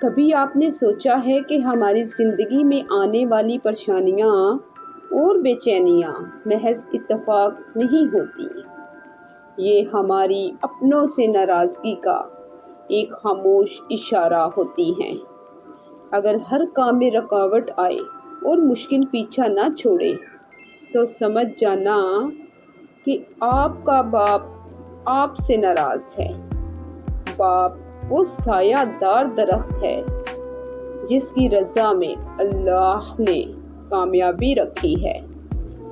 کبھی آپ نے سوچا ہے کہ ہماری زندگی میں آنے والی پریشانیاں اور بے چینیاں محض اتفاق نہیں ہوتی، یہ ہماری اپنوں سے ناراضگی کا ایک خاموش اشارہ ہوتی ہیں۔ اگر ہر کام میں رکاوٹ آئے اور مشکل پیچھا نہ چھوڑے تو سمجھ جانا کہ آپ کا باپ آپ سے ناراض ہے۔ باپ وہ سایہ دار درخت ہے جس کی رضا میں اللہ نے کامیابی رکھی ہے۔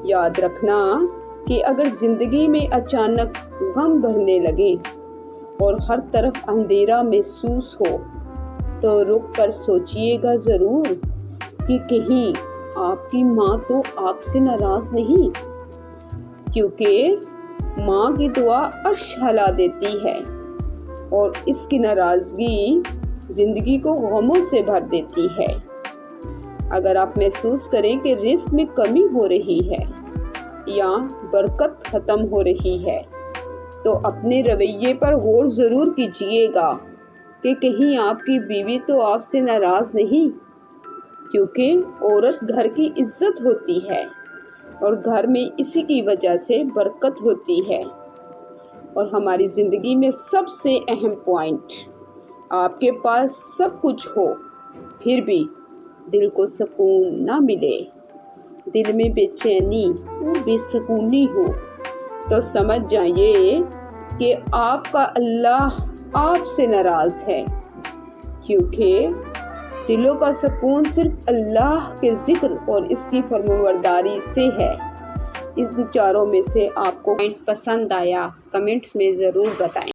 یاد رکھنا کہ اگر زندگی میں اچانک غم بڑھنے لگے اور ہر طرف اندھیرا محسوس ہو تو رک کر سوچئے گا ضرور کہ کہیں آپ کی ماں تو آپ سے ناراض نہیں، کیونکہ ماں کی دعا عرش ہلا دیتی ہے اور اس کی ناراضگی زندگی کو غموں سے بھر دیتی ہے۔ اگر آپ محسوس کریں کہ رزق میں کمی ہو رہی ہے یا برکت ختم ہو رہی ہے تو اپنے رویے پر غور ضرور کیجیے گا کہ کہیں آپ کی بیوی تو آپ سے ناراض نہیں، کیونکہ عورت گھر کی عزت ہوتی ہے اور گھر میں اسی کی وجہ سے برکت ہوتی ہے۔ اور ہماری زندگی میں سب سے اہم پوائنٹ، آپ کے پاس سب کچھ ہو پھر بھی دل کو سکون نہ ملے، دل میں بے چینی اور بے سکونی ہو تو سمجھ جائیے کہ آپ کا اللہ آپ سے ناراض ہے، کیونکہ دلوں کا سکون صرف اللہ کے ذکر اور اس کی فرمانبرداری سے ہے۔ ان چاروں میں سے آپ کو پوائنٹ پسند آیا کمنٹس میں ضرور بتائیں۔